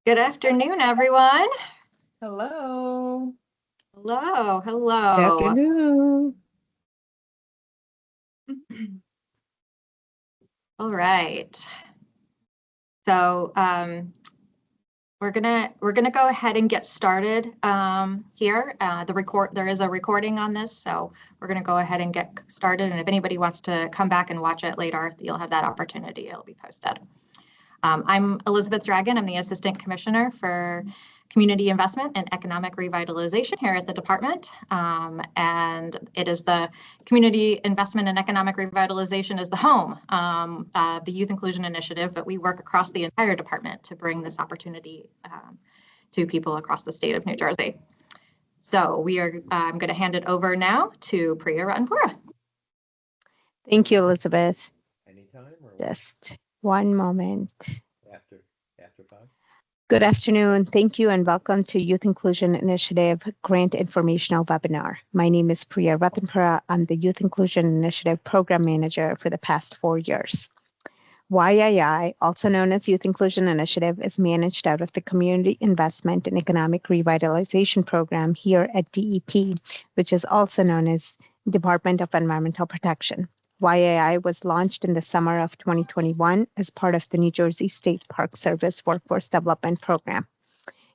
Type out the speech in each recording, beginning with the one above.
Good afternoon, everyone. Hello. Hello, Good hello. afternoon. All right. So we're gonna go ahead and get started here. There is a recording on this, so we're gonna go ahead and get started. And if anybody wants to come back and watch it later, you'll have that opportunity. It'll be posted. I'm Elizabeth Dragon. I'm the Assistant Commissioner for Community Investment and Economic Revitalization here at the department. And it is the Community Investment and Economic Revitalization is the home of the Youth Inclusion Initiative, but we work across the entire department to bring this opportunity to people across the state of New Jersey. So I'm going to hand it over now to Priya Ratnapura. Thank you, Elizabeth. Anytime or Just one moment. after 5? Good afternoon. Thank you and welcome to Youth Inclusion Initiative Grant Informational Webinar. My name is Priya Ratnapura. I'm the Youth Inclusion Initiative Program Manager for the past 4 years. YII, also known as Youth Inclusion Initiative, is managed out of the Community Investment and Economic Revitalization Program here at DEP, which is also known as Department of Environmental Protection. YII was launched in the summer of 2021 as part of the New Jersey State Park Service Workforce Development Program.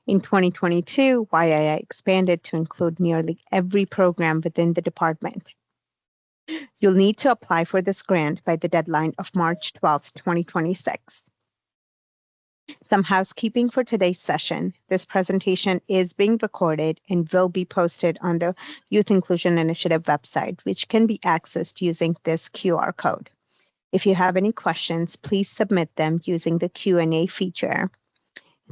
In 2022, YII expanded to include nearly every program within the department. You'll need to apply for this grant by the deadline of March 12, 2026. Some housekeeping for today's session. This presentation is being recorded and will be posted on the Youth Inclusion Initiative website, which can be accessed using this QR code. If you have any questions, please submit them using the Q&A feature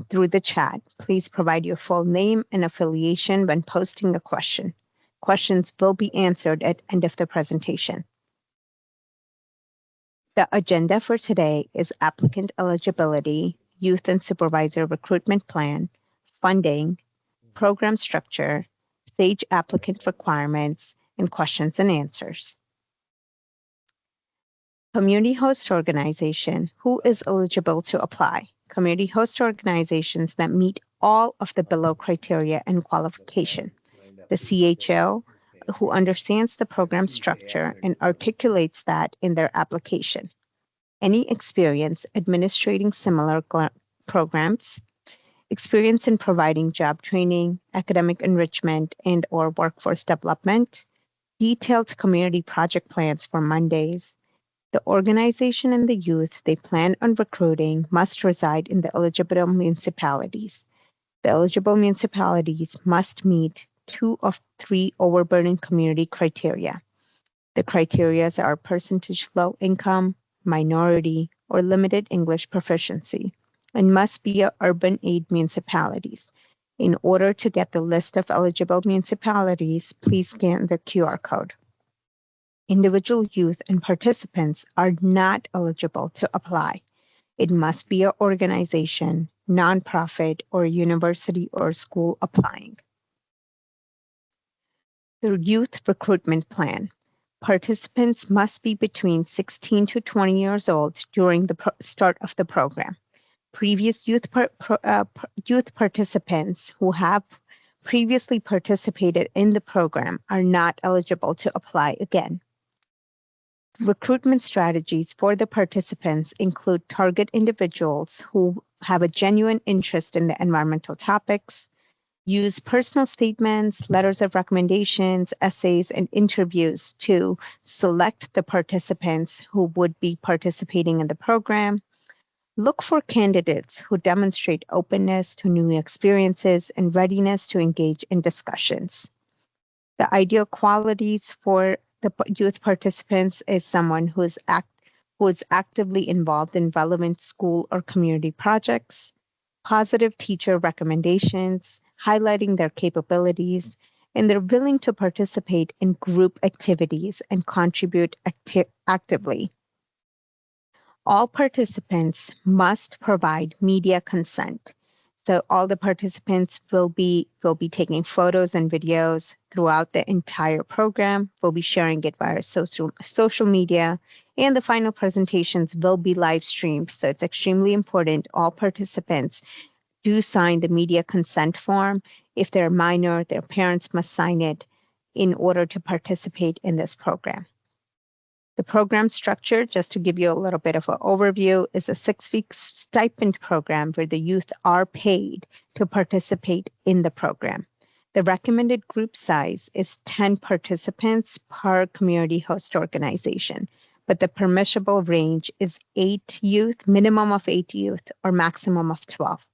through the chat. Please provide your full name and affiliation when posting a question. Questions will be answered at the end of the presentation. The agenda for today is applicant eligibility, youth and supervisor recruitment plan, funding, program structure, stage applicant requirements, and questions and answers. Community host organization, who is eligible to apply? Community host organizations that meet all of the below criteria and qualification. The CHO, who understands the program structure and articulates that in their application. Any experience administrating similar programs, experience in providing job training, academic enrichment, and/or workforce development, detailed community project plans for Mondays. The organization and the youth they plan on recruiting must reside in the eligible municipalities. The eligible municipalities must meet 2 of 3 overburden community criteria. The criteria are percentage low income, minority, or limited English proficiency, and must be urban aid municipalities. In order to get the list of eligible municipalities, please scan the QR code. Individual youth and participants are not eligible to apply. It must be an organization, nonprofit, or university or school applying. The youth recruitment plan. Participants must be between 16 to 20 years old during the start of the program. Previous youth participants who have previously participated in the program are not eligible to apply again. Recruitment strategies for the participants include target individuals who have a genuine interest in the environmental topics, use personal statements, letters of recommendations, essays, and interviews to select the participants who would be participating in the program. Look for candidates who demonstrate openness to new experiences and readiness to engage in discussions. The ideal qualities for the youth participants is someone who is actively involved in relevant school or community projects, positive teacher recommendations, highlighting their capabilities, and they're willing to participate in group activities and contribute actively. All participants must provide media consent. So all the participants will be taking photos and videos throughout the entire program. We'll be sharing it via social media, and the final presentations will be live streamed. So it's extremely important all participants do sign the media consent form. If they're minor, their parents must sign it in order to participate in this program. The program structure, just to give you a little bit of an overview, is a 6-week stipend program where the youth are paid to participate in the program. The recommended group size is 10 participants per community host organization, but the permissible range is 8 youth, minimum of 8 youth, or maximum of 12.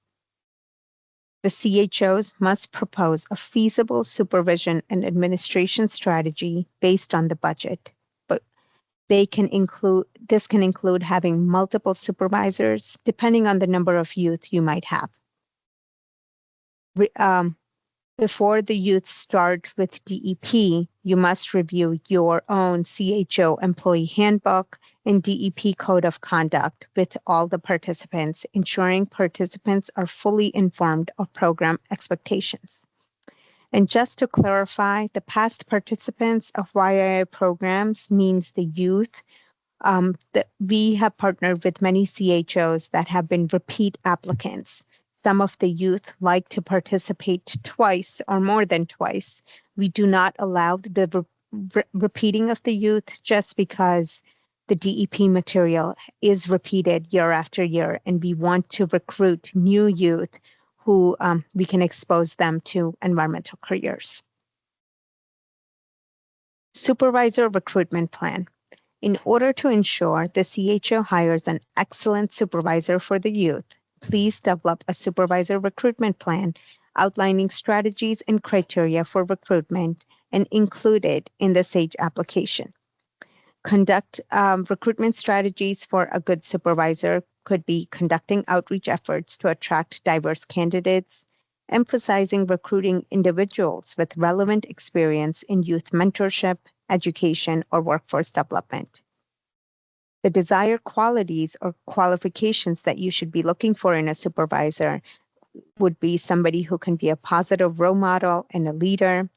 The CHOs must propose a feasible supervision and administration strategy based on the budget. This can include having multiple supervisors depending on the number of youth you might have. Before the youth start with DEP, you must review your own CHO employee handbook and DEP code of conduct with all the participants, ensuring participants are fully informed of program expectations. And just to clarify, the past participants of YII programs means the youth. That we have partnered with many CHOs that have been repeat applicants. Some of the youth like to participate twice or more than twice. We do not allow the repeating of the youth just because the DEP material is repeated year after year, and we want to recruit new youth who we can expose them to environmental careers. Supervisor recruitment plan. In order to ensure the CHO hires an excellent supervisor for the youth, please develop a supervisor recruitment plan outlining strategies and criteria for recruitment and include it in the SAGE application. Conduct recruitment strategies for a good supervisor could be conducting outreach efforts to attract diverse candidates, emphasizing recruiting individuals with relevant experience in youth mentorship, education, or workforce development. The desired qualities or qualifications that you should be looking for in a supervisor would be somebody who can be a positive role model and a leader.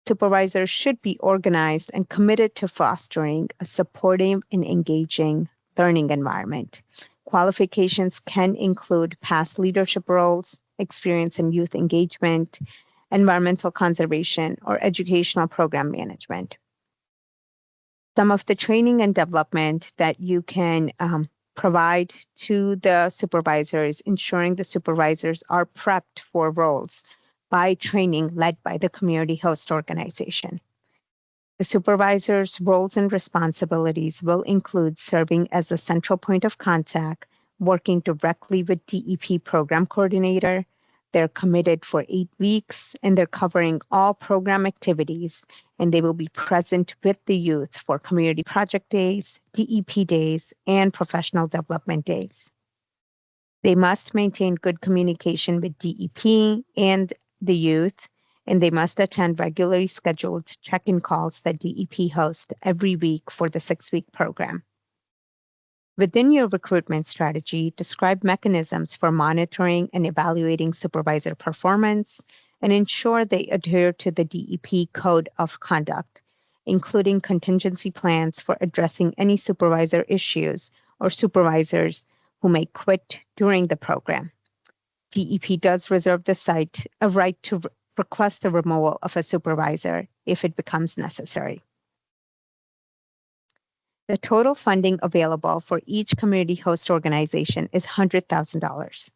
Supervisors should be organized and committed to fostering a supportive and engaging learning environment. Qualifications can include past leadership roles, experience in youth engagement, environmental conservation, or educational program management. Some of the training and development that you can provide to the supervisors, ensuring the supervisors are prepped for roles by training led by the community host organization. The supervisor's roles and responsibilities will include serving as a central point of contact, working directly with DEP program coordinator. They're committed for 8 weeks and they're covering all program activities, and they will be present with the youth for community project days, DEP days, and professional development days. They must maintain good communication with DEP and the youth, and they must attend regularly scheduled check-in calls that DEP hosts every week for the 6-week program. Within your recruitment strategy, describe mechanisms for monitoring and evaluating supervisor performance and ensure they adhere to the DEP code of conduct, including contingency plans for addressing any supervisor issues or supervisors who may quit during the program. DEP does reserve the site a right to request the removal of a supervisor if it becomes necessary. The total funding available for each community host organization is $100,000.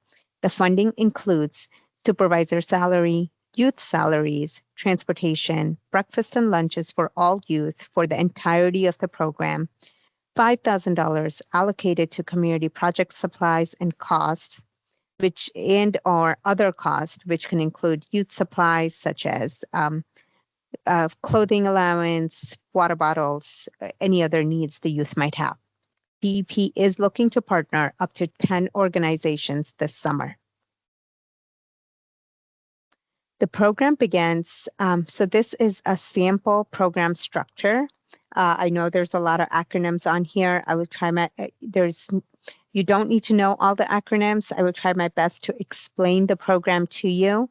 The funding includes supervisor salary, youth salaries, transportation, breakfast and lunches for all youth for the entirety of the program, $5,000 allocated to community project supplies and costs, or other costs, which can include youth supplies such as clothing allowance, water bottles, any other needs the youth might have. DEP is looking to partner up to 10 organizations this summer. The program begins, so this is a sample program structure. I know there's a lot of acronyms on here. I will try you don't need to know all the acronyms. I will try my best to explain the program to you.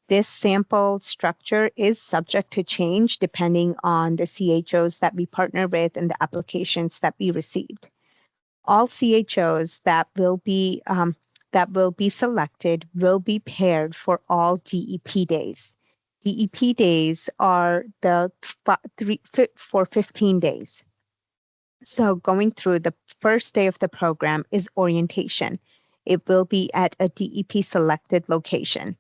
This sample structure is subject to change depending on the CHOs that we partner with and the applications that we received. All CHOs that will be that will be selected will be paired for all DEP days. DEP days are for 15 days. So going through the first day of the program is orientation. It will be at a DEP selected location.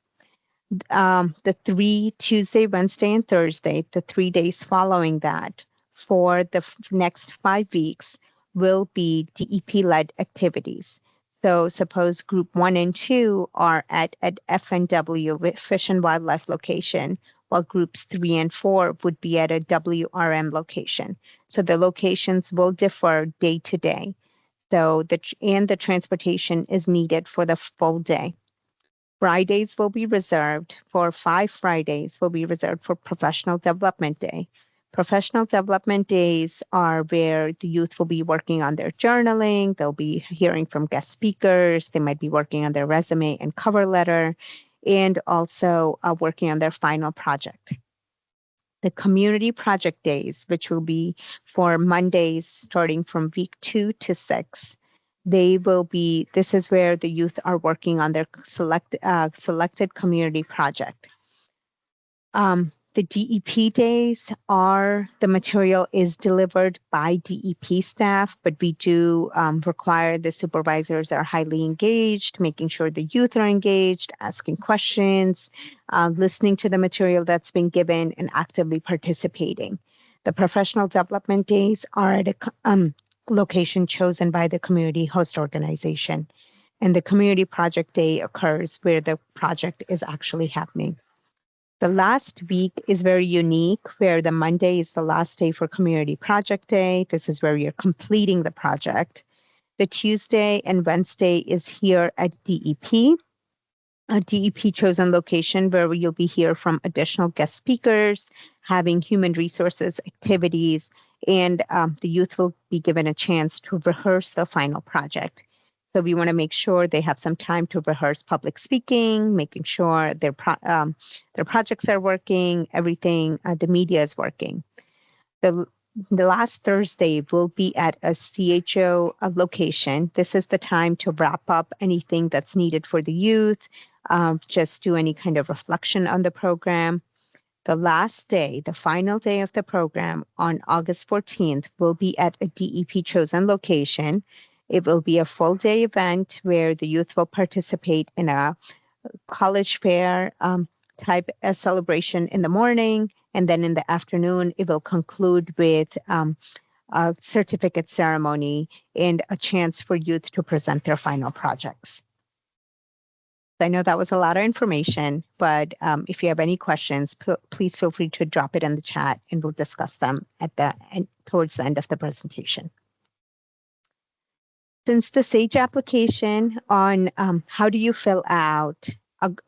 The Tuesday, Wednesday, and Thursday, the 3 days following that, for the next 5 weeks, will be DEP-led activities. So suppose group 1 and 2 are at FNW, Fish and Wildlife location, while groups 3 and 4 would be at a WRM location. So the locations will differ day to day. So the transportation is needed for the full day. Fridays will be reserved for 5 Fridays will be reserved for Professional Development Day. Professional Development Days are where the youth will be working on their journaling. They'll be hearing from guest speakers. They might be working on their resume and cover letter, and also working on their final project. The Community Project Days, which will be for Mondays starting from week 2 to 6. This is where the youth are working on their selected community project. The DEP days the material is delivered by DEP staff, but we do require the supervisors are highly engaged, making sure the youth are engaged, asking questions, listening to the material that's been given, and actively participating. The professional development days are at a location chosen by the community host organization. And the community project day occurs where the project is actually happening. The last week is very unique, where the Monday is the last day for Community Project Day. This is where you're completing the project. The Tuesday and Wednesday is here at DEP, a DEP chosen location where you'll be here from additional guest speakers, having human resources activities, and the youth will be given a chance to rehearse the final project. So we want to make sure they have some time to rehearse public speaking, making sure their projects are working, everything, the media is working. The last Thursday will be at a CHO location. This is the time to wrap up anything that's needed for the youth, just do any kind of reflection on the program. The last day, the final day of the program on August 14th will be at a DEP chosen location. It will be a full day event where the youth will participate in a college fair type of celebration in the morning. And then in the afternoon, it will conclude with a certificate ceremony and a chance for youth to present their final projects. I know that was a lot of information, but if you have any questions, please feel free to drop it in the chat and we'll discuss them towards the end of the presentation. Since the SAGE application on how do you fill out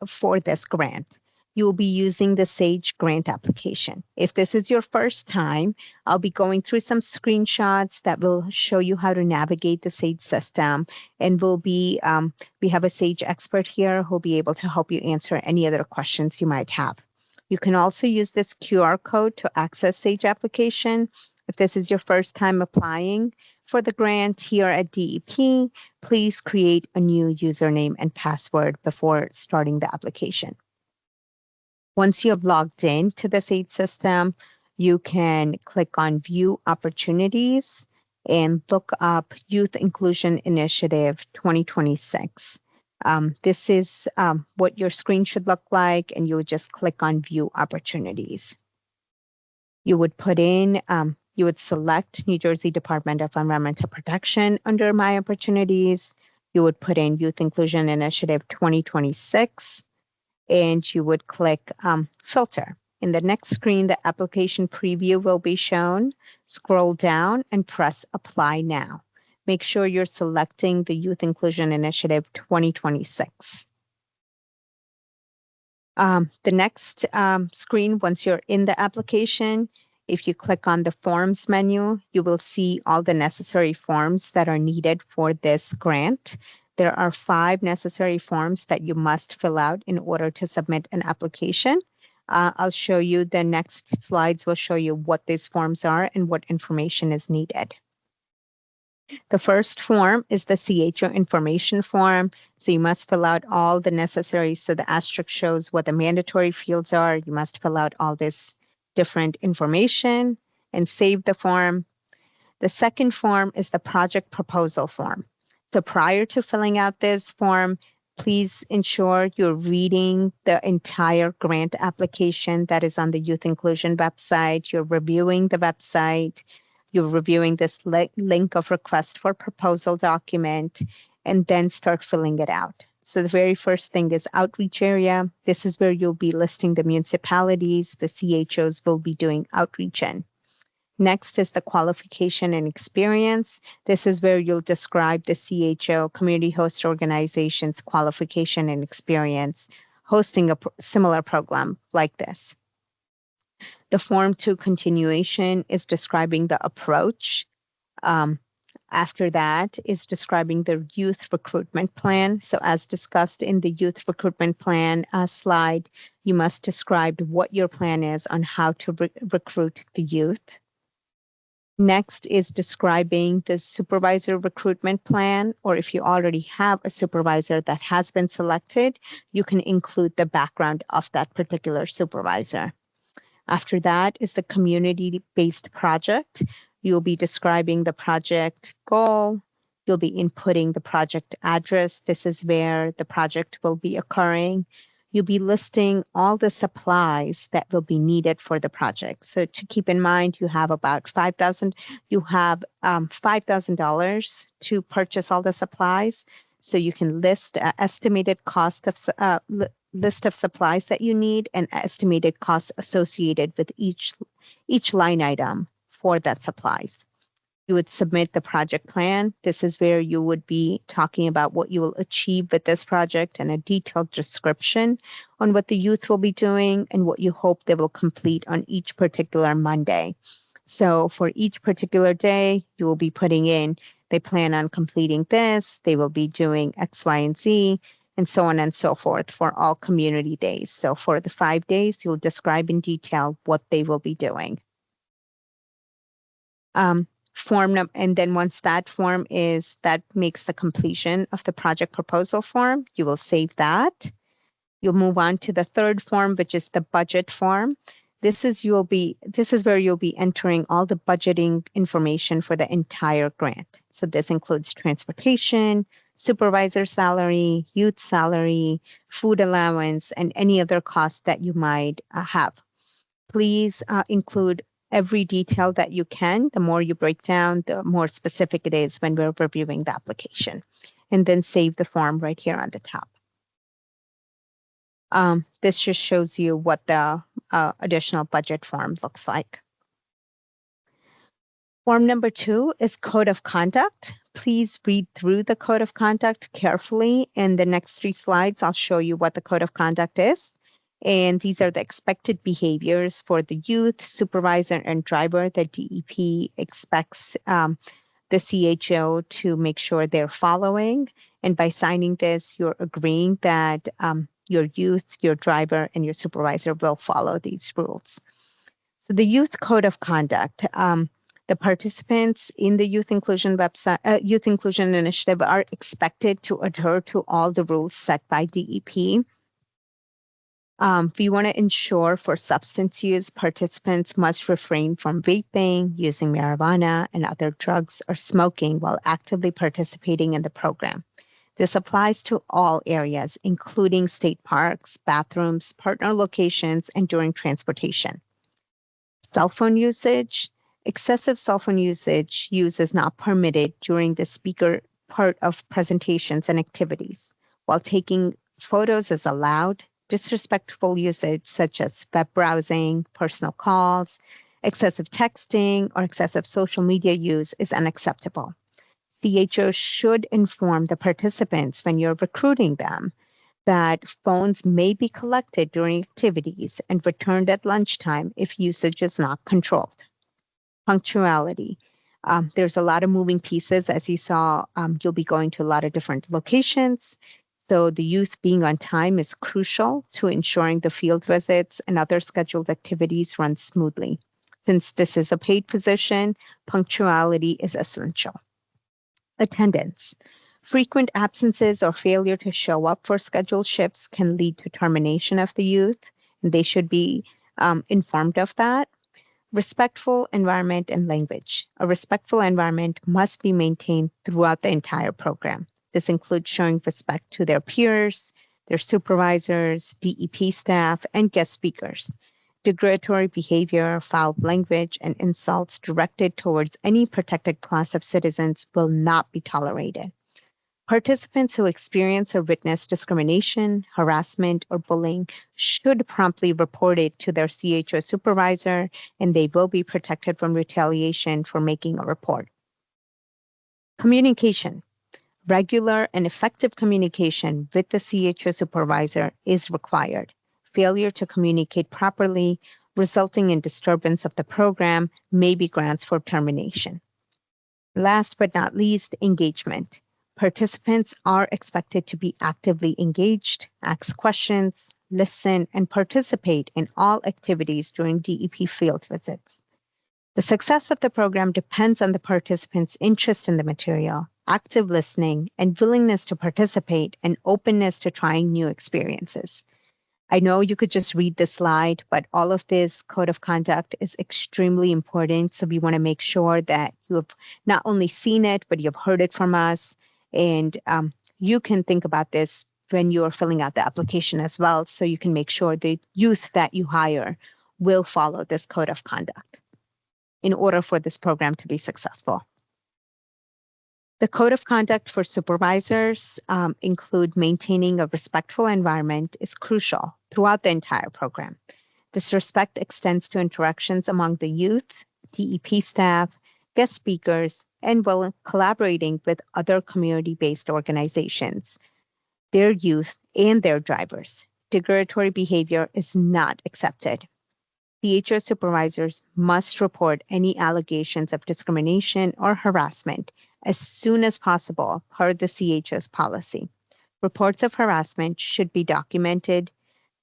for this grant, you will be using the SAGE grant application. If this is your first time, I'll be going through some screenshots that will show you how to navigate the SAGE system, and we have a SAGE expert here who'll be able to help you answer any other questions you might have. You can also use this QR code to access SAGE application. If this is your first time applying for the grant here at DEP, please create a new username and password before starting the application. Once you have logged in to the SAGE system, you can click on View Opportunities and look up Youth Inclusion Initiative 2026. This is what your screen should look like, and you would just click on View Opportunities. You would you would select New Jersey Department of Environmental Protection under My Opportunities. You would put in Youth Inclusion Initiative 2026. And you would click Filter. In the next screen, the application preview will be shown. Scroll down and press Apply Now. Make sure you're selecting the Youth Inclusion Initiative 2026. The next screen, once you're in the application, if you click on the Forms menu, you will see all the necessary forms that are needed for this grant. There are 5 necessary forms that you must fill out in order to submit an application. I'll show you the next slides will show you what these forms are and what information is needed. The first form is the CHO information form. So you must fill out all the necessary. So the asterisk shows what the mandatory fields are. You must fill out all this different information and save the form. The second form is the project proposal form. So prior to filling out this form, please ensure you're reading the entire grant application that is on the Youth Inclusion website. You're reviewing the website. You're reviewing this link of request for proposal document, and then start filling it out. So the very first thing is outreach area. This is where you'll be listing the municipalities the CHOs will be doing outreach in. Next is the qualification and experience. This is where you'll describe the CHO, community host organization's qualification and experience hosting a similar program like this. The Form 2 continuation is describing the approach. After that is describing the youth recruitment plan. So as discussed in the youth recruitment plan slide, you must describe what your plan is on how to recruit the youth. Next is describing the supervisor recruitment plan, or if you already have a supervisor that has been selected, you can include the background of that particular supervisor. After that is the community-based project. You'll be describing the project goal. You'll be inputting the project address. This is where the project will be occurring. You'll be listing all the supplies that will be needed for the project. So to keep in mind, you have about $5,000 to purchase all the supplies. So you can list estimated cost of list of supplies that you need and estimated costs associated with each line item for that supplies. You would submit the project plan. This is where you would be talking about what you will achieve with this project and a detailed description on what the youth will be doing and what you hope they will complete on each particular Monday. So for each particular day, you will be putting in, they plan on completing this, they will be doing X, Y, and Z, and so on and so forth for all community days. So for the 5 days, you'll describe in detail what they will be doing. And then once that form that makes the completion of the project proposal form, you will save that. You'll move on to the third form, which is the budget form. This is where you'll be entering all the budgeting information for the entire grant. So this includes transportation, supervisor salary, youth salary, food allowance, and any other costs that you might have. Please include every detail that you can. The more you break down, the more specific it is when we're reviewing the application. And then save the form right here on the top. This just shows you what the additional budget form looks like. Form number 2 is Code of Conduct. Please read through the Code of Conduct carefully. In the next 3 slides, I'll show you what the Code of Conduct is. And these are the expected behaviors for the youth, supervisor, and driver that DEP expects the CHO to make sure they're following. And by signing this, you're agreeing that your youth, your driver, and your supervisor will follow these rules. So the Youth Code of Conduct, the participants in the Youth Inclusion Youth Inclusion Initiative are expected to adhere to all the rules set by DEP. We want to ensure for substance use, participants must refrain from vaping, using marijuana and other drugs, or smoking while actively participating in the program. This applies to all areas, including state parks, bathrooms, partner locations, and during transportation. Cell phone usage. Excessive cell phone usage is not permitted during the speaker part of presentations and activities. While taking photos is allowed, disrespectful usage such as web browsing, personal calls, excessive texting, or excessive social media use is unacceptable. CHO should inform the participants when you're recruiting them that phones may be collected during activities and returned at lunchtime if usage is not controlled. Punctuality. There's a lot of moving pieces. As you saw, you'll be going to a lot of different locations. So the youth being on time is crucial to ensuring the field visits and other scheduled activities run smoothly. Since this is a paid position, punctuality is essential. Attendance. Frequent absences or failure to show up for scheduled shifts can lead to termination of the youth, and they should be informed of that. Respectful environment and language. A respectful environment must be maintained throughout the entire program. This includes showing respect to their peers, their supervisors, DEP staff, and guest speakers. Derogatory behavior, foul language, and insults directed towards any protected class of citizens will not be tolerated. Participants who experience or witness discrimination, harassment, or bullying should promptly report it to their CHO supervisor, and they will be protected from retaliation for making a report. Communication. Regular and effective communication with the CHO supervisor is required. Failure to communicate properly, resulting in disturbance of the program, may be grounds for termination. Last but not least, engagement. Participants are expected to be actively engaged, ask questions, listen, and participate in all activities during DEP field visits. The success of the program depends on the participants' interest in the material, active listening, and willingness to participate, and openness to trying new experiences. I know you could just read this slide, but all of this code of conduct is extremely important. So we want to make sure that you have not only seen it, but you've heard it from us. And you can think about this when you're filling out the application as well. So you can make sure the youth that you hire will follow this code of conduct in order for this program to be successful. The code of conduct for supervisors include maintaining a respectful environment is crucial throughout the entire program. This respect extends to interactions among the youth, DEP staff, guest speakers, and while collaborating with other community-based organizations, their youth, and their drivers. Derogatory behavior is not accepted. CHO supervisors must report any allegations of discrimination or harassment as soon as possible per the CHO's policy. Reports of harassment should be documented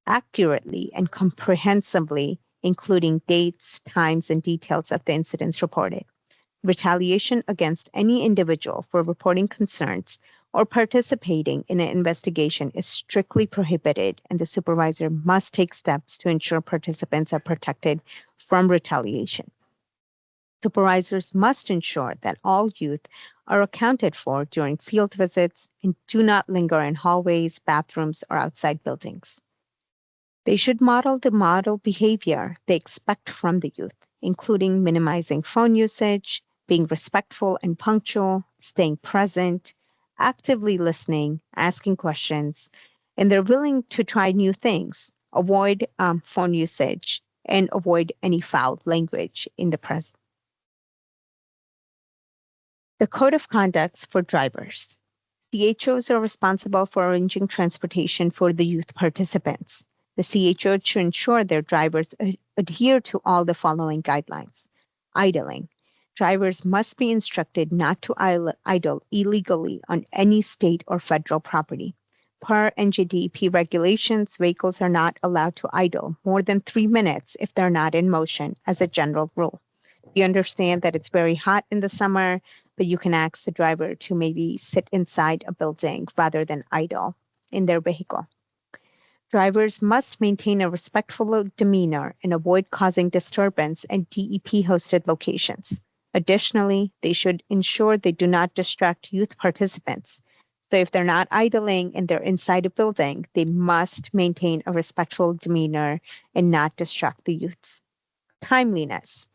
accurately and comprehensively, including dates, times, and details of the incidents reported. Retaliation against any individual for reporting concerns or participating in an investigation is strictly prohibited, and the supervisor must take steps to ensure participants are protected from retaliation. Supervisors must ensure that all youth are accounted for during field visits and do not linger in hallways, bathrooms, or outside buildings. They should model the model behavior they expect from the youth, including minimizing phone usage, being respectful and punctual, staying present, actively listening, asking questions, and they're willing to try new things, avoid phone usage, and avoid any foul language in the present. The code of conducts for drivers. CHOs are responsible for arranging transportation for the youth participants. The CHO should ensure their drivers adhere to all the following guidelines. Idling. Drivers must be instructed not to idle illegally on any state or federal property. Per NJDEP regulations, vehicles are not allowed to idle more than 3 minutes if they're not in motion as a general rule. You understand that it's very hot in the summer, but you can ask the driver to maybe sit inside a building rather than idle in their vehicle. Drivers must maintain a respectful demeanor and avoid causing disturbance at DEP-hosted locations. Additionally, they should ensure they do not distract youth participants. So if they're not idling and they're inside a building, they must maintain a respectful demeanor and not distract the youths. Timeliness.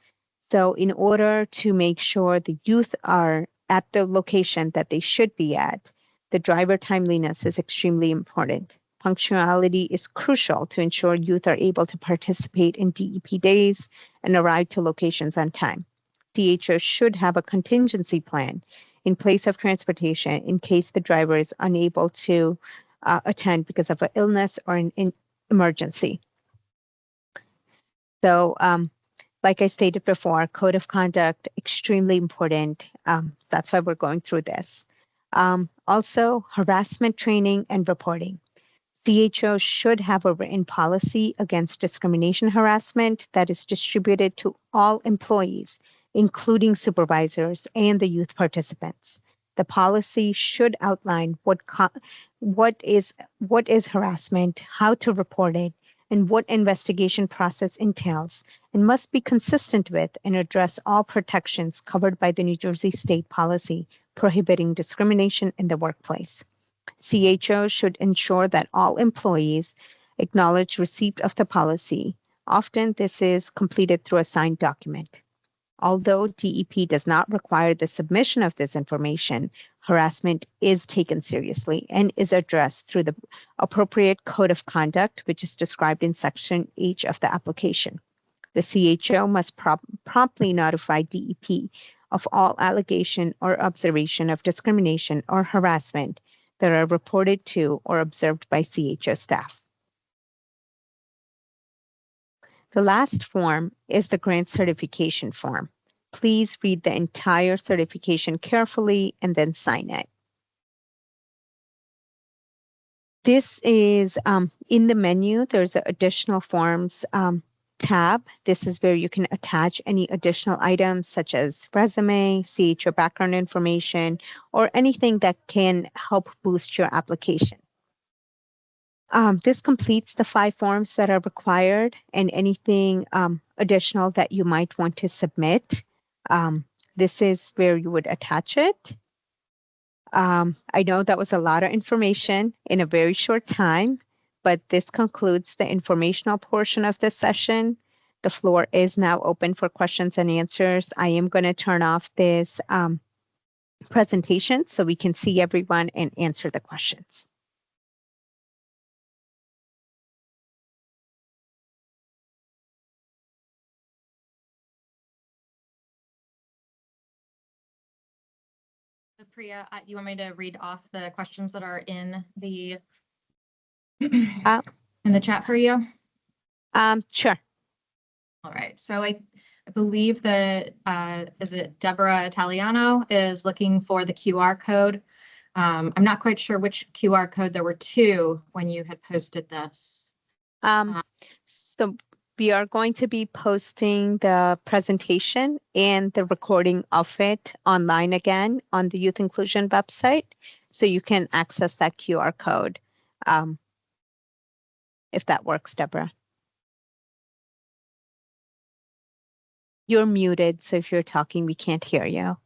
So in order to make sure the youth are at the location that they should be at, the driver timeliness is extremely important. Punctuality is crucial to ensure youth are able to participate in DEP days and arrive to locations on time. CHOs should have a contingency plan in place of transportation in case the driver is unable to attend because of an illness or an emergency. So, like I stated before, code of conduct, extremely important. That's why we're going through this. Also, harassment training and reporting. CHOs should have a written policy against discrimination harassment that is distributed to all employees, including supervisors and the youth participants. The policy should outline what is harassment, how to report it, and what investigation process entails, and must be consistent with and address all protections covered by the New Jersey state policy prohibiting discrimination in the workplace. CHO should ensure that all employees acknowledge receipt of the policy. Often this is completed through a signed document. Although DEP does not require the submission of this information, harassment is taken seriously and is addressed through the appropriate code of conduct, which is described in Section H of the application. The CHO must promptly notify DEP of all allegation or observation of discrimination or harassment that are reported to or observed by CHO staff. The last form is the grant certification form. Please read the entire certification carefully and then sign it. This is in the menu, there's an additional forms tab. This is where you can attach any additional items such as resume, CHO background information, or anything that can help boost your application. This completes the 5 forms that are required, and anything additional that you might want to submit. This is where you would attach it. I know that was a lot of information in a very short time, but this concludes the informational portion of this session. The floor is now open for questions and answers. I am going to turn off this presentation so we can see everyone and answer the questions. Priya, you want me to read off the questions that are in the chat for you? Sure. All right. So I believe that is it Deborah Italiano is looking for the QR code. I'm not quite sure which QR code. There were 2 when you had posted this. So we are going to be posting the presentation and the recording of it online again on the Youth Inclusion website, so you can access that QR code if that works, Deborah. You're muted, so if you're talking, we can't hear you.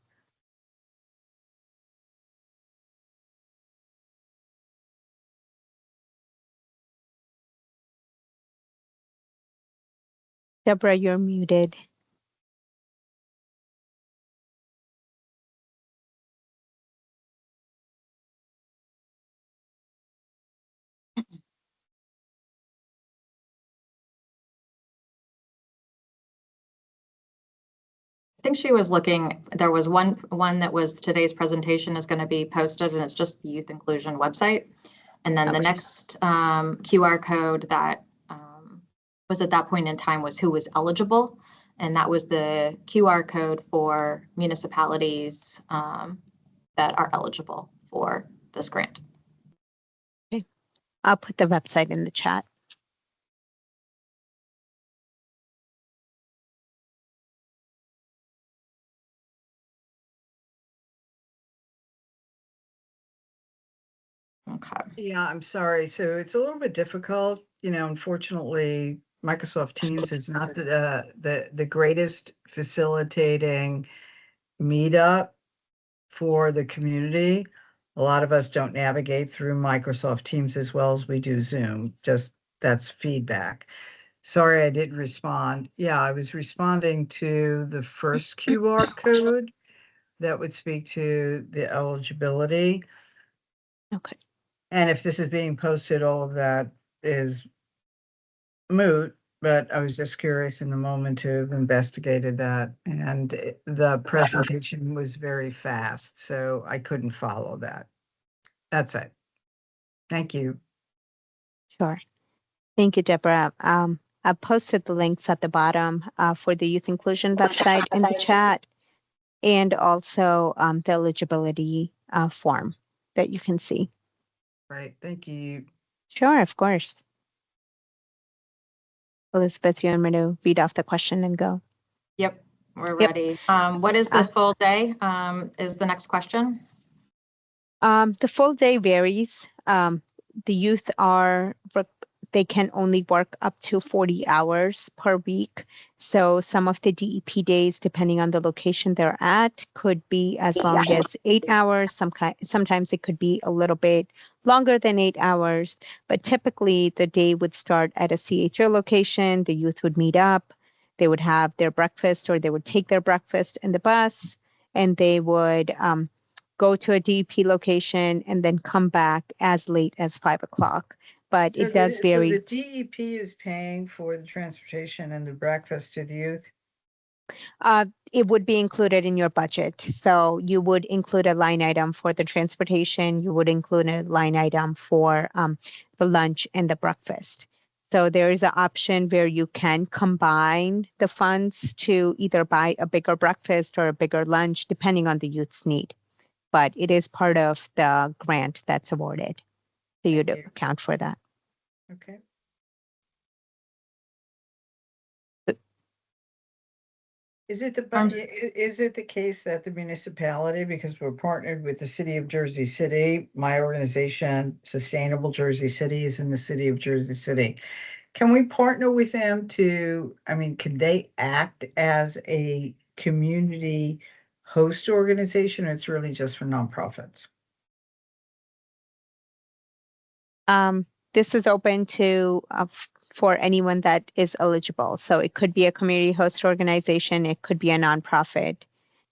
Deborah, you're muted. I think she was looking, there was one that was today's presentation is going to be posted, and it's just the Youth Inclusion website. And then the next QR code that was at that point in time was who was eligible. And that was the QR code for municipalities that are eligible for this grant. Okay. I'll put the website in the chat. Okay. Yeah, I'm sorry. So it's a little bit difficult. Unfortunately, Microsoft Teams is not the greatest facilitating meetup for the community. A lot of us don't navigate through Microsoft Teams as well as we do Zoom. Just that's feedback. Sorry, I didn't respond. Yeah, I was responding to the first QR code that would speak to the eligibility. Okay. And if this is being posted, all of that is moot, but I was just curious in the moment to have investigated that. And the presentation was very fast, so I couldn't follow that. That's it. Thank you. Sure. Thank you, Deborah. I posted the links at the bottom for the Youth Inclusion website in the chat, and also the eligibility form that you can see. Right, thank you. Sure, of course. Elizabeth, you want me to read off the question and go? Yep, we're Yep. ready. What is the full day is the next question. The full day varies. The youth they can only work up to 40 hours per week. So some of the DEP days, depending on the location they're at, could be as long as 8 hours. Sometimes it could be a little bit longer than 8 hours. But typically the day would start at a CHO location. The youth would meet up. They would have their breakfast, or they would take their breakfast in the bus, and they would go to a DEP location and then come back as late as 5 o'clock. But it does So vary. the DEP is paying for the transportation and the breakfast to the youth? It would be included in your budget. So you would include a line item for the transportation. You would include a line item for the lunch and the breakfast. So there is an option where you can combine the funds to either buy a bigger breakfast or a bigger lunch, depending on the youth's need. But it is part of the grant that's awarded. So you'd Thank you. account for that. Okay. Is it the case that the municipality, because we're partnered with the city of Jersey City, my organization, Sustainable Jersey City, is in the city of Jersey City. Can we partner with them can they act as a community host organization, or it's really just for nonprofits? This is open to for anyone that is eligible. So it could be a community host organization. It could be a nonprofit.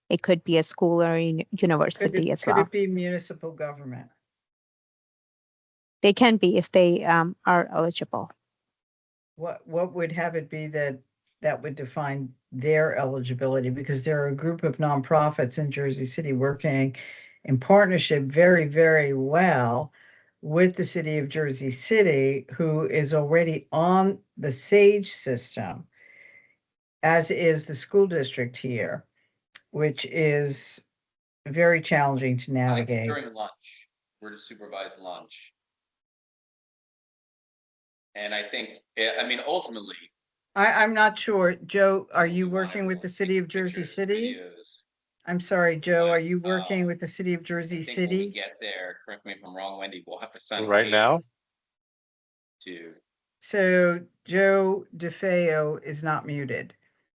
It could be a school or a university as well. Could it be municipal government? They can be if they are eligible. What would have it be that would define their eligibility? Because there are a group of nonprofits in Jersey City working in partnership very, very well with the city of Jersey City, who is already on the SAGE system, as is the school district here, which is very challenging to navigate. During lunch, we're to supervise lunch. And I think, ultimately. I'm not sure. Joe, are you we wanna working with the city of Jersey pictures, City? videos. I'm sorry, Joe, But, are you working with the city of I Jersey think when we City? get there, correct me if I'm wrong, Wendy, we'll have to sign. Right now? To, So Joe DeFeo is not muted.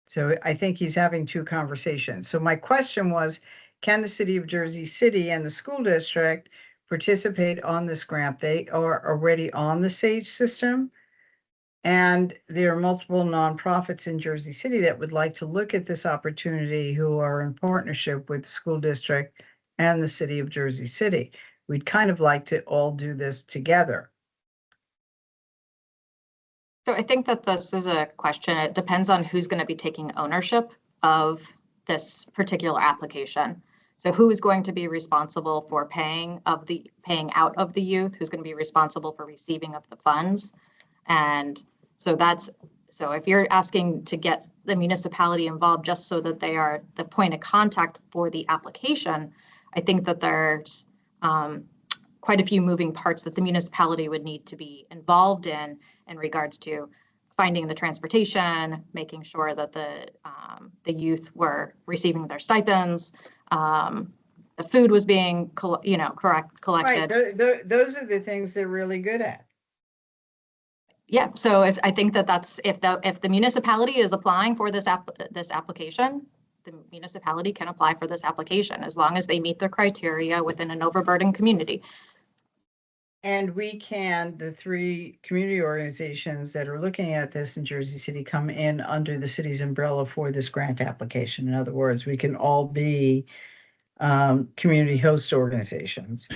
So I think he's having two conversations. So my question was, can the city of Jersey City and the school district participate on this grant? They are already on the SAGE system. And there are multiple nonprofits in Jersey City that would like to look at this opportunity, who are in partnership with the school district and the city of Jersey City. We'd kind of like to all do this together. So I think that this is a question. It depends on who's going to be taking ownership of this particular application. So who is going to be responsible for paying out of the youth? Who's going to be responsible for receiving of the funds? And so if you're asking to get the municipality involved just so that they are the point of contact for the application, I think that there's quite a few moving parts that the municipality would need to be involved in regards to finding the transportation, making sure that the youth were receiving their stipends, the food was being collected. Right, those are the things they're really good at. Yeah, so I think that's if the municipality is applying for this application, the municipality can apply for this application as long as they meet the criteria within an overburdened community. And the three community organizations that are looking at this in Jersey City come in under the city's umbrella for this grant application. In other words, we can all be community host organizations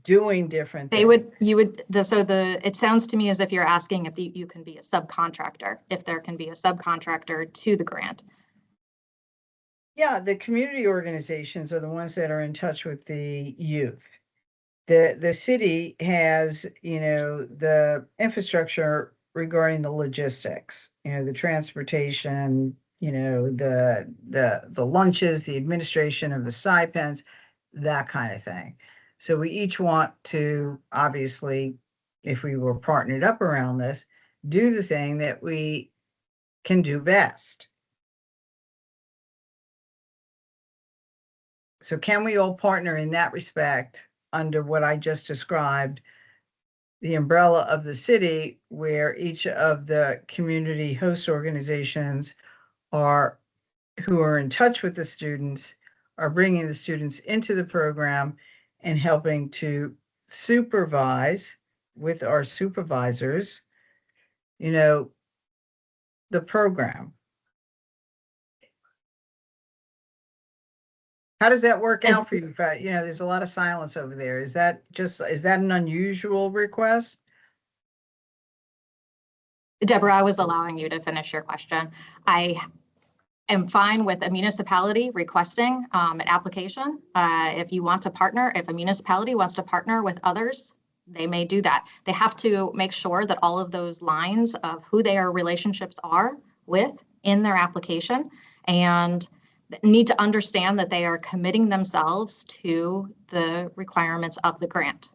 doing different things. It sounds to me as if you're asking if you can be a subcontractor, if there can be a subcontractor to the grant. Yeah, the community organizations are the ones that are in touch with the youth. The city has, the infrastructure regarding the logistics, the transportation, the lunches, the administration of the stipends, that kind of thing. So we each want to, obviously, if we were partnered up around this, do the thing that we can do best. So can we all partner in that respect under what I just described, the umbrella of the city, where each of the community host organizations are, who are in touch with the students, are bringing the students into the program and helping to supervise with our supervisors, you know, the program. How does that work out for you? You know, there's a lot of silence over there. Is that an unusual request? Deborah, I was allowing you to finish your question. I am fine with a municipality requesting an application. If you want to partner, if a municipality wants to partner with others, they may do that. They have to make sure that all of those lines of who their relationships are with in their application, and need to understand that they are committing themselves to the requirements of the grant.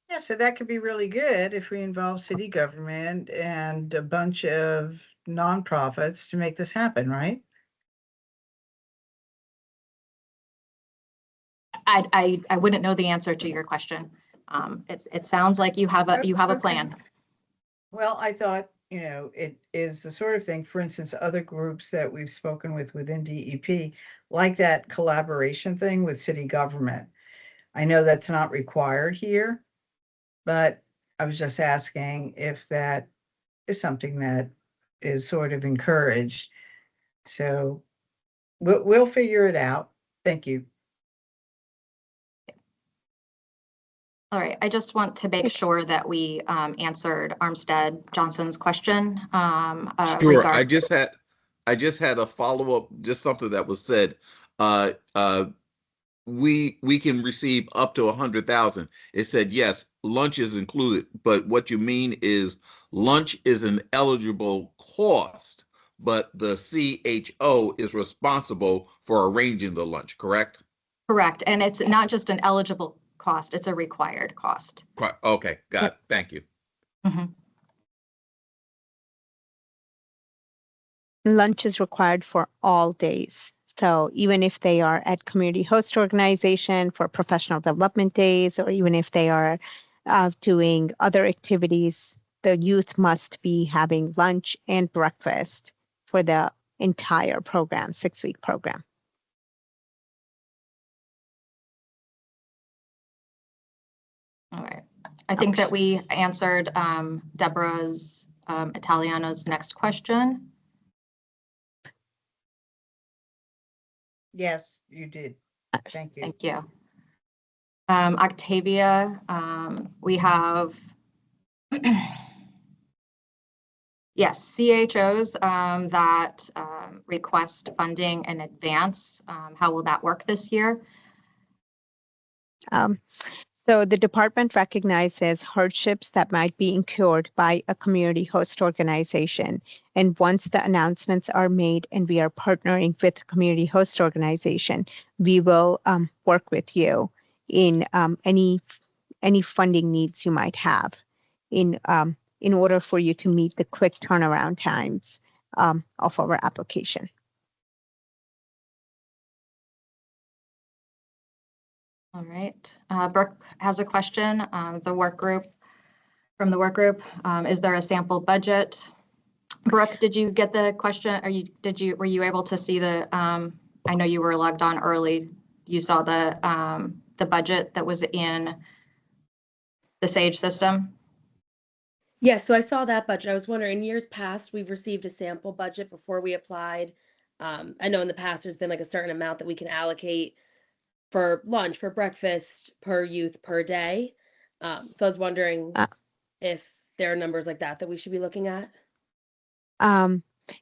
Yeah, so that could be really good if we involve city government and a bunch of nonprofits to make this happen, right? I wouldn't know the answer to your question. It sounds like you have a Okay. plan. Well, I thought, you know, it is the sort of thing, for instance, other groups that we've spoken with within DEP, like that collaboration thing with city government. I know that's not required here, but I was just asking if that is something that is sort of encouraged. So we'll figure it out. Thank you. All right, I just want to make sure that we answered Armstead Johnson's question. Sure. I just had a follow-up, just something that was said. Uh, uh, we can receive up to 100,000. It said, yes, lunch is included, but what you mean is lunch is an eligible cost, but the CHO is responsible for arranging the lunch, correct? Correct, and it's not just an eligible cost, it's a required cost. Okay, got it. Thank you. Mhm. Lunch is required for all days. So even if they are at community host organization for professional development days, or even if they are doing other activities, the youth must be having lunch and breakfast for the entire program, 6-week program. All right, I think that we answered Deborah's Italiano's next question. Yes, you did. Thank you. Thank you. Octavia, we have, yes, CHOs that request funding in advance. How will that work this year? So the department recognizes hardships that might be incurred by a community host organization. And once the announcements are made and we are partnering with a community host organization, we will work with you in any funding needs you might have in order for you to meet the quick turnaround times of our application. All right, Brooke has a question. From the work group, is there a sample budget? Brooke, did you get the question? Were you able to see the, I know you were logged on early. You saw the budget that was in the Sage system? Yes, so I saw that budget. I was wondering, in years past, we've received a sample budget before we applied. I know in the past, there's been like a certain amount that we can allocate for lunch, for breakfast, per youth, per day. So I was wondering if there are numbers like that we should be looking at.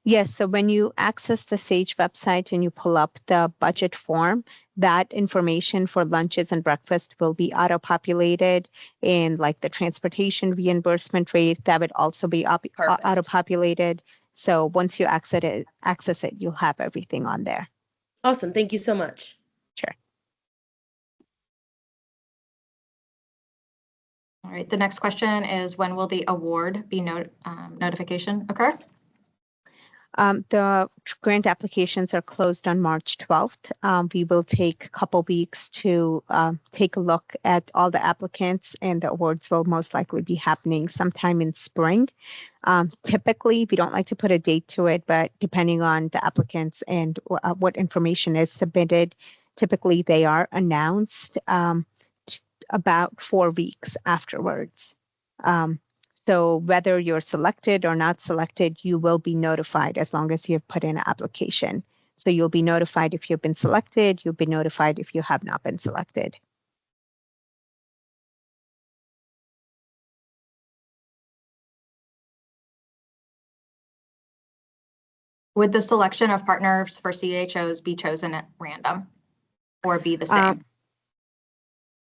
Yes, so when you access the Sage website and you pull up the budget form, that information for lunches and breakfast will be auto-populated, and like the transportation reimbursement rate, that would also be Perfect. auto-populated. So once you access it, you'll have everything on there. Awesome. Thank you so much. Sure. All right, the next question is, when will the award be notification occur? The grant applications are closed on March 12th. We will take a couple weeks to take a look at all the applicants, and the awards will most likely be happening sometime in spring. Typically, we don't like to put a date to it, but depending on the applicants and what information is submitted, typically they are announced about 4 weeks afterwards. So whether you're selected or not selected, you will be notified as long as you have put in an application. So you'll be notified if you've been selected, you'll be notified if you have not been selected. Would the selection of partners for CHOs be chosen at random or be the same?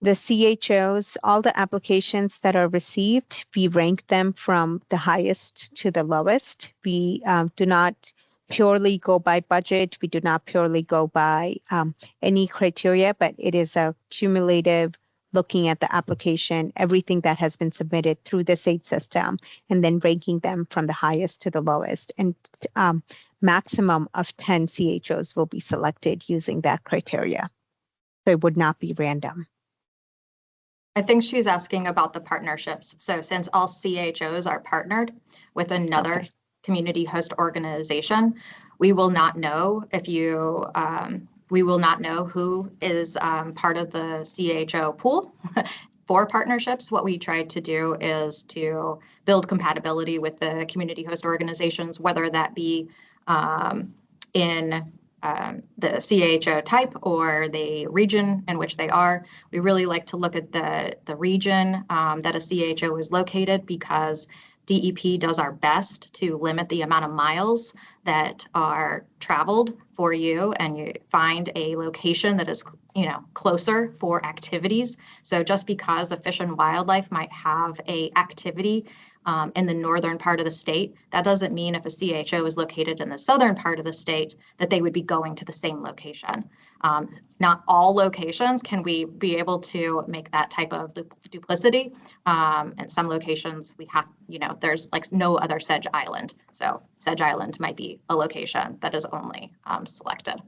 The CHOs, all the applications that are received, we rank them from the highest to the lowest. We do not purely go by budget. We do not purely go by any criteria, but it is a cumulative looking at the application, everything that has been submitted through the SAID system, and then ranking them from the highest to the lowest. And maximum of 10 CHOs will be selected using that criteria. So it would not be random. I think she's asking about the partnerships. So since all CHOs are partnered with another community host organization, we will not know if you, we will not know who is part of the CHO pool for partnerships. What we tried to do is to build compatibility with the community host organizations, whether that be in the CHO type or the region in which they are. We really like to look at the region that a CHO is located, because DEP does our best to limit the amount of miles that are traveled for you, and you find a location that is, you know, closer for activities. So just because a Fish and Wildlife might have a activity in the northern part of the state, that doesn't mean if a CHO is located in the southern part of the state that they would be going to the same location. Not all locations can we be able to make that type of duplicity. In some locations we have, you know, there's like no other Sedge Island. So Sedge Island might be a location that is only selected.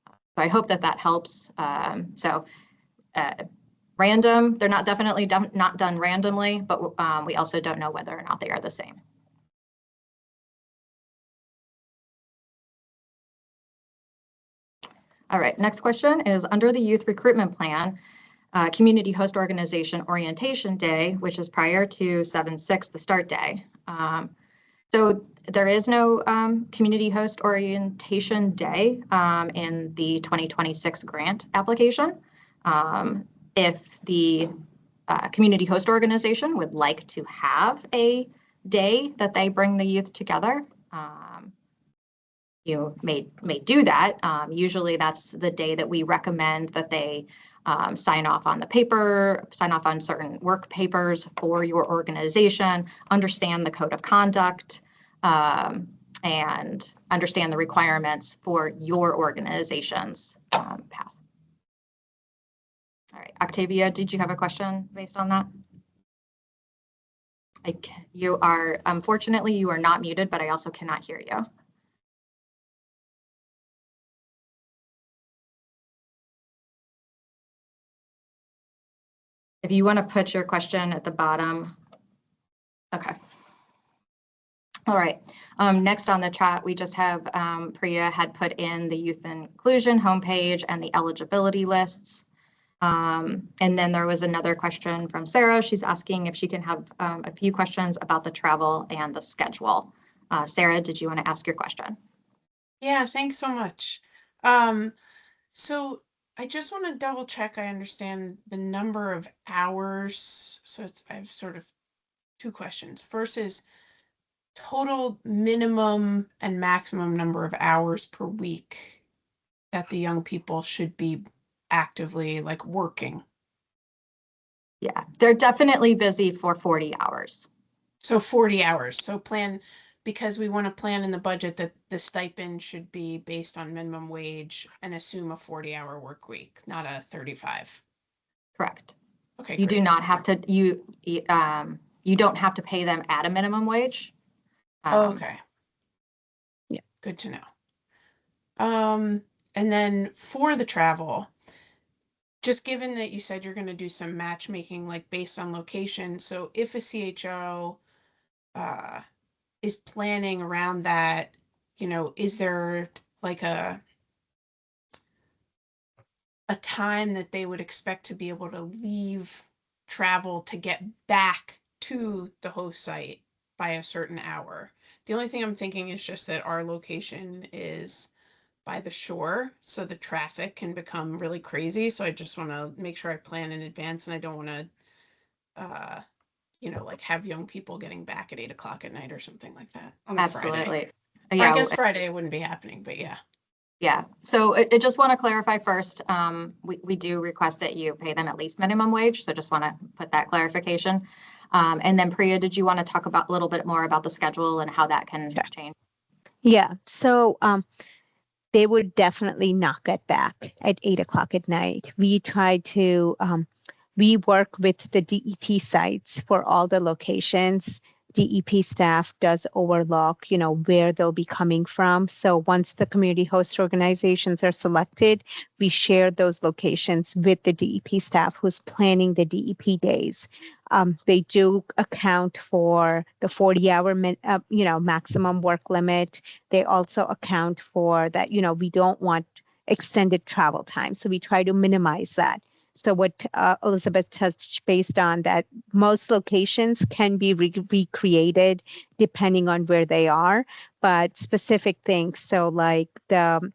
So I hope that that helps. Random, they're not definitely not done randomly, but we also don't know whether or not they are the same. All right, next question is, under the youth recruitment plan, community host organization orientation day, which is prior to 7/6, the start day. So there is no community host orientation day in the 2026 grant application. If the community host organization would like to have a day that they bring the youth together, you may do that. Usually that's the day that we recommend that they sign off on the paper, sign off on certain work papers for your organization, understand the code of conduct, and understand the requirements for your organization's path. All right, Octavia, did you have a question based on that? You are, unfortunately, you are not muted, but I also cannot hear you. If you want to put your question at the bottom. Okay. All right. Next on the chat, we just have Priya had put in the youth inclusion homepage and the eligibility lists. And then there was another question from Sarah. She's asking if she can have a few questions about the travel and the schedule. Sarah, did you want to ask your question? Yeah, thanks so much. So I just want to double check I understand the number of hours. So I have sort of two questions. First is total minimum and maximum number of hours per week that the young people should be actively like working. Yeah, they're definitely busy for 40 hours. So 40 hours. So plan, because we want to plan in the budget that the stipend should be based on minimum wage and assume a 40-hour work week, not a 35. Correct. Okay. You great. do not have to, you don't have to pay them at a minimum wage. Okay. Yeah. Good to know. And then for the travel, just given that you said you're going to do some matchmaking, like based on location. So if a CHO is planning around that, is there like a time that they would expect to be able to leave travel to get back to the host site by a certain hour? The only thing I'm thinking is just that our location is by the shore, so the traffic can become really crazy. So I just want to make sure I plan in advance, and I don't want to, like have young people getting back at 8 o'clock at night or something like that on a Friday. Absolutely. Or Yeah, I guess Friday wouldn't be happening, but yeah. yeah. So I just want to clarify first, we do request that you pay them at least minimum wage. So just want to put that clarification. And then Priya, did you want to talk about a little bit more about the schedule and how that can change? Yeah. So they would definitely not get back at 8 o'clock at night. We try to, we work with the DEP sites for all the locations. DEP staff does overlook, where they'll be coming from. So once the community host organizations are selected, we share those locations with the DEP staff who's planning the DEP days. They do account for the 40-hour, maximum work limit. They also account for that, we don't want extended travel time. So we try to minimize that. So what Elizabeth touched based on that most locations can be recreated depending on where they are, but specific things. So like the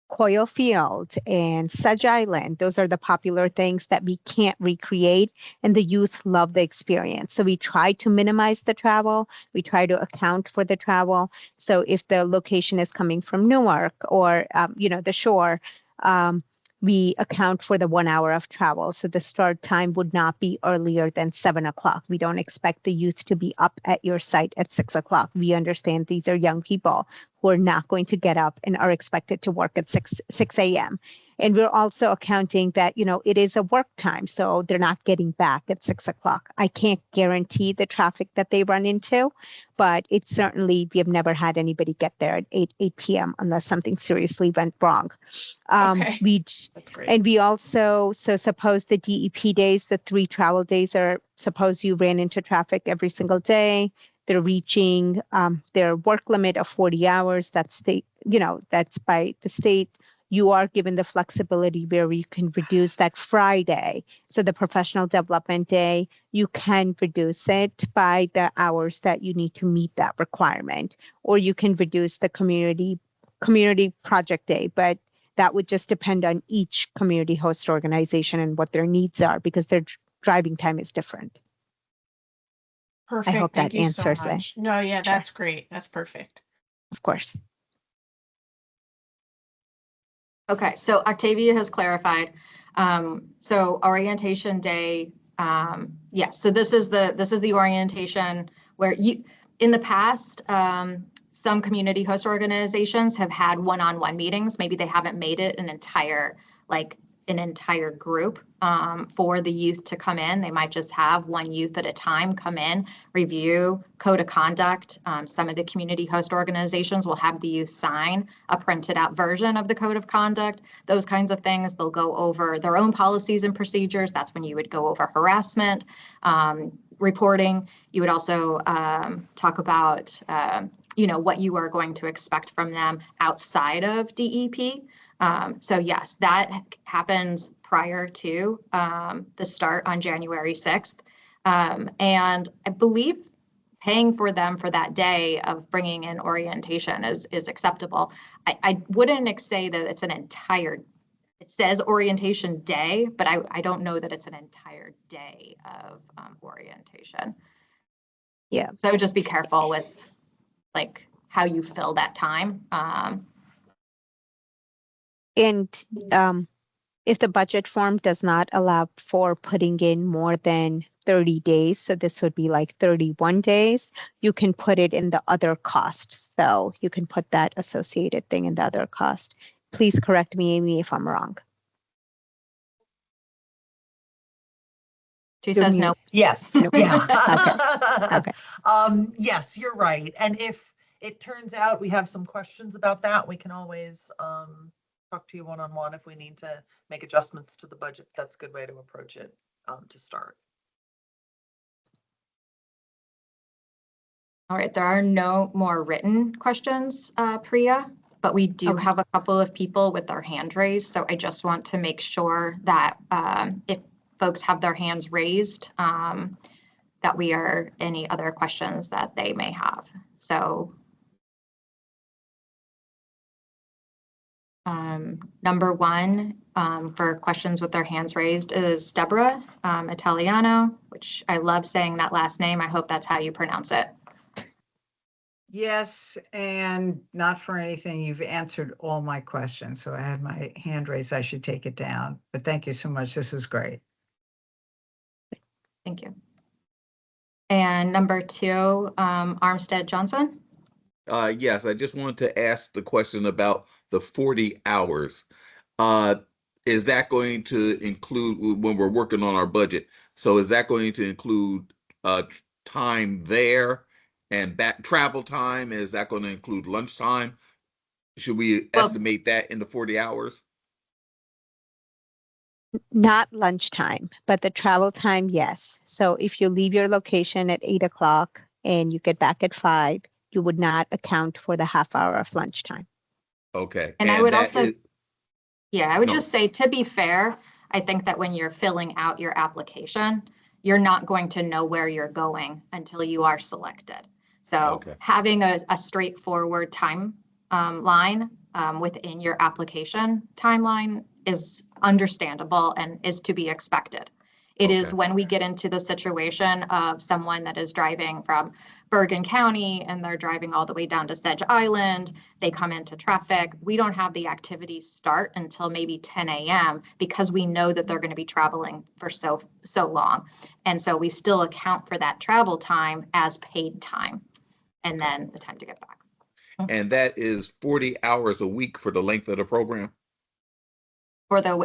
Coil Field and Sedge Island, those are the popular things that we can't recreate, and the youth love the experience. So we try to minimize the travel. We try to account for the travel. So if the location is coming from Newark or, the shore, we account for the 1 hour of travel. So the start time would not be earlier than 7 o'clock. We don't expect the youth to be up at your site at 6 o'clock. We understand these are young people who are not going to get up and are expected to work at 6 a.m. And we're also accounting that, it is a work time, so they're not getting back at 6 o'clock. I can't guarantee the traffic that they run into, but it's certainly, we have never had anybody get there at 8 p.m. unless something seriously went wrong. Okay. That's great. And we also, so suppose the DEP days, the 3 travel days are, suppose you ran into traffic every single day, they're reaching their work limit of 40 hours. That's that's by the state. You are given the flexibility where you can reduce that Friday. So the professional development day, you can reduce it by the hours that you need to meet that requirement, or you can reduce the community project day, but that would just depend on each community host organization and what their needs are, because their driving time is different. Perfect. I hope Thank that you answers so that. much. No, yeah, Sure. that's great. That's perfect. Of course. Okay, so Octavia has clarified. So orientation day, yes. So this is the orientation where in the past, some community host organizations have had one-on-one meetings. Maybe they haven't made it an entire group for the youth to come in. They might just have one youth at a time come in, review code of conduct. Some of the community host organizations will have the youth sign a printed out version of the code of conduct, those kinds of things. They'll go over their own policies and procedures. That's when you would go over harassment, reporting. You would also talk about what you are going to expect from them outside of DEP. So yes, that happens prior to the start on January 6th. And I believe paying for them for that day of bringing in orientation is acceptable. I wouldn't say that it's an entire, it says orientation day, but I don't know that it's an entire day of orientation. Yeah. So just be careful with like how you fill that time. And if the budget form does not allow for putting in more than 30 days, so this would be like 31 days, you can put it in the other cost. So you can put that associated thing in the other cost. Please correct me, Amy, if I'm wrong. She You're says no. mute. Yes. Nope. Yeah. Okay. Yes, you're right. And if it turns out we have some questions about that, we can always talk to you one-on-one if we need to make adjustments to the budget. That's a good way to approach it to start. All right, there are no more written questions, Priya, but we do Okay. have a couple of people with their hand raised. So I just want to make sure that if folks have their hands raised, that we are any other questions that they may have. So number one for questions with their hands raised is Deborah Italiano, which I love saying that last name. I hope that's how you pronounce it. Yes, and not for anything. You've answered all my questions. So I had my hand raised. I should take it down. But thank you so much. This was great. Thank you. And number two, Armstead Johnson. Yes, I just wanted to ask the question about the 40 hours. Is that going to include when we're working on our budget? So is that going to include time there and back travel time? Is that going to include lunchtime? Should we estimate that in the 40 hours? Not lunchtime, but the travel time, yes. So if you leave your location at 8 o'clock and you get back at 5, you would not account for the half hour of lunchtime. Okay. And I would that also, is- yeah, I would No. just say, to be fair, I think that when you're filling out your application, you're not going to know where you're going until you are selected. So Okay. having a straightforward time line within your application timeline is understandable and is to be expected. It is Okay. when we get into the situation of someone that is driving from Bergen County and they're driving all the way down to Sedge Island, they come into traffic. We don't have the activities start until maybe 10 a.m. because we know that they're going to be traveling for so long. And so we still account for that travel time as paid time and then the time to get back. And that is 40 hours a week for the length of the program?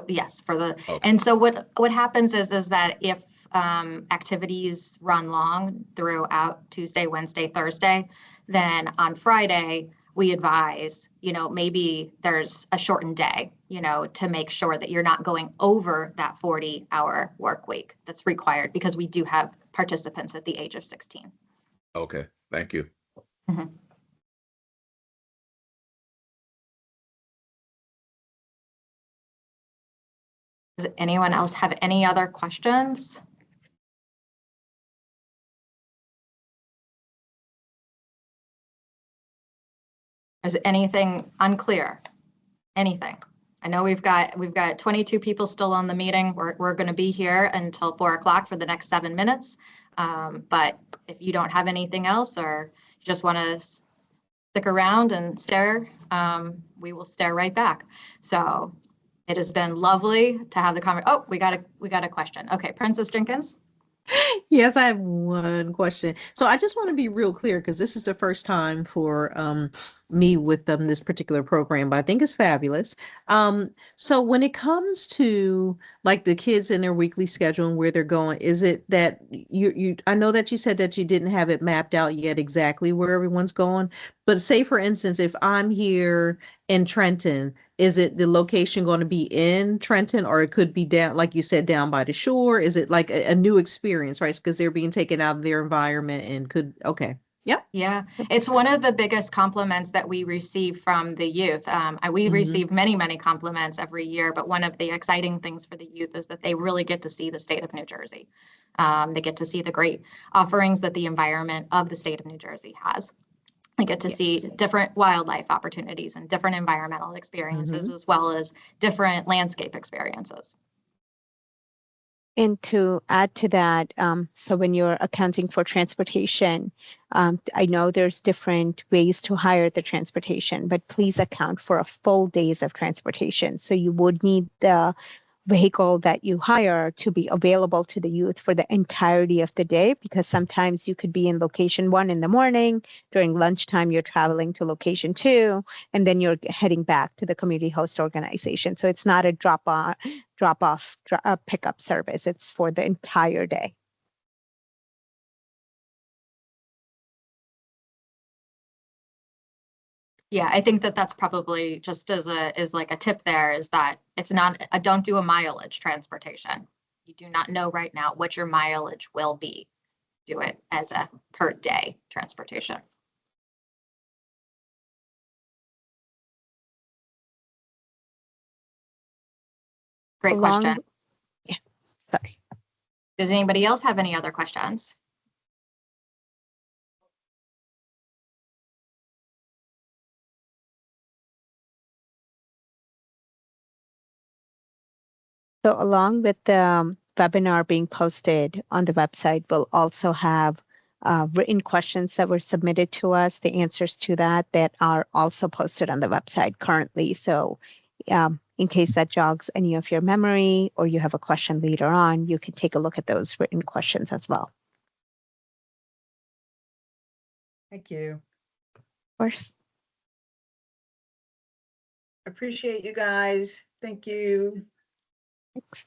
Yes, for the, Okay. and so what happens is that if activities run long throughout Tuesday, Wednesday, Thursday, then on Friday, we advise, maybe there's a shortened day, to make sure that you're not going over that 40-hour work week that's required because we do have participants at the age of 16. Okay, thank you. Mhm. Does anyone else have any other questions? Is anything unclear? Anything? I know we've got 22 people still on the meeting. We're going to be here until 4 o'clock for the next 7 minutes. But if you don't have anything else or you just want to stick around and stare, we will stare right back. So it has been lovely to have the conversation. Oh, we got a question. Okay, Princess Jenkins. Yes, I have one question. So I just want to be real clear because this is the first time for me with this particular program, but I think it's fabulous. So when it comes to like the kids and their weekly schedule and where they're going, is it that I know that you said that you didn't have it mapped out yet exactly where everyone's going, but say for instance, if I'm here in Trenton, is it the location going to be in Trenton or it could be down, like you said, down by the shore? Is it like a new experience, right? Because they're being taken out of their environment and okay. Yep. Yeah, it's one of the biggest compliments that we receive from the youth. We receive many, many compliments every year, but one of the exciting things for the youth is that they really get to see the state of New Jersey. They get to see the great offerings that the environment of the state of New Jersey has. They get to see different wildlife opportunities and different environmental experiences, as well as different landscape experiences. And to add to that, so when you're accounting for transportation, I know there's different ways to hire the transportation, but please account for a full days of transportation. So you would need the vehicle that you hire to be available to the youth for the entirety of the day, because sometimes you could be in location 1 in the morning, during lunchtime you're traveling to location 2, and then you're heading back to the community host organization. So it's not a drop-off pickup service. It's for the entire day. Yeah, I think that that's probably just as is like a tip there is that it's not, don't do a mileage transportation. You do not know right now what your mileage will be. Do it as a per day transportation. Great Along- question. Yeah, sorry. Does anybody else have any other questions? So along with the webinar being posted on the website, we'll also have written questions that were submitted to us, the answers to that are also posted on the website currently. So in case that jogs any of your memory or you have a question later on, you can take a look at those written questions as well. Thank you. Of course. Appreciate you guys. Thank you. Thanks.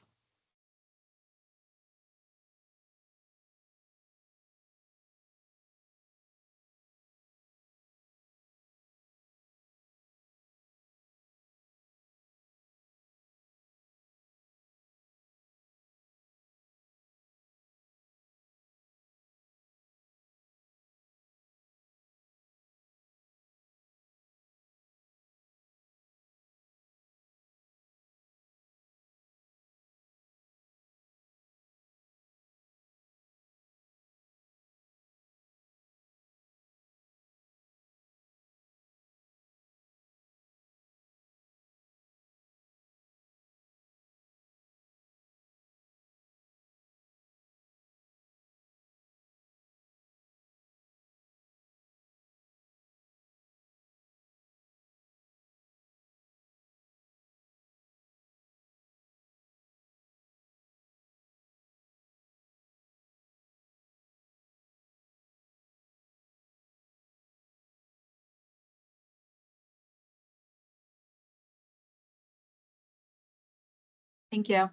Thank you.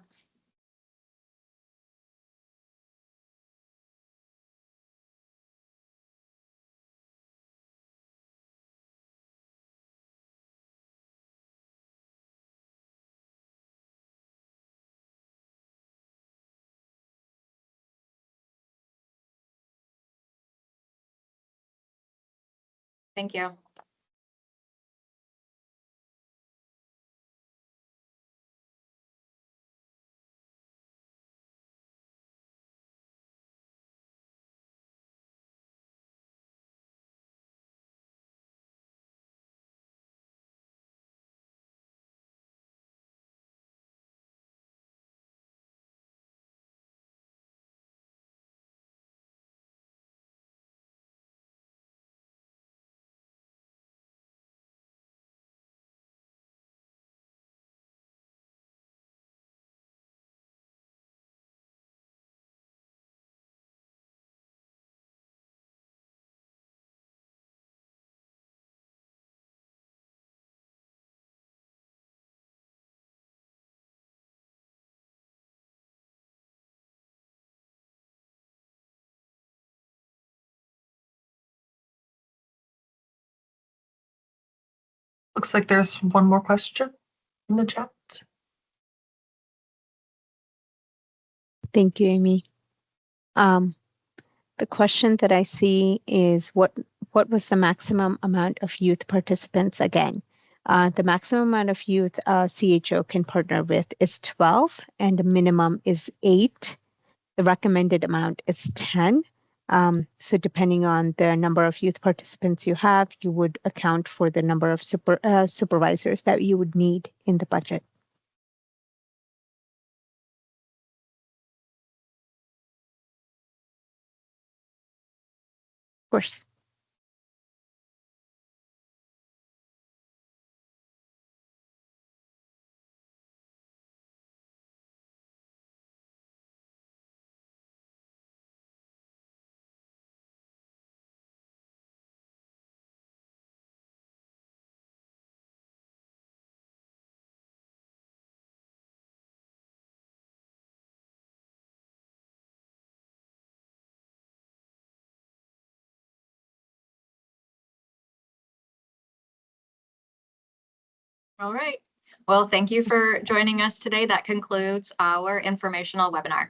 Thank you. Looks like there's one more question in the chat. Thank you, Amy. The question that I see is what was the maximum amount of youth participants again? The maximum amount of youth CHO can partner with is 12 and the minimum is 8. The recommended amount is 10. So depending on the number of youth participants you have, you would account for the number of supervisors that you would need in the budget. Of course. All right. Well, thank you for joining us today. That concludes our informational webinar.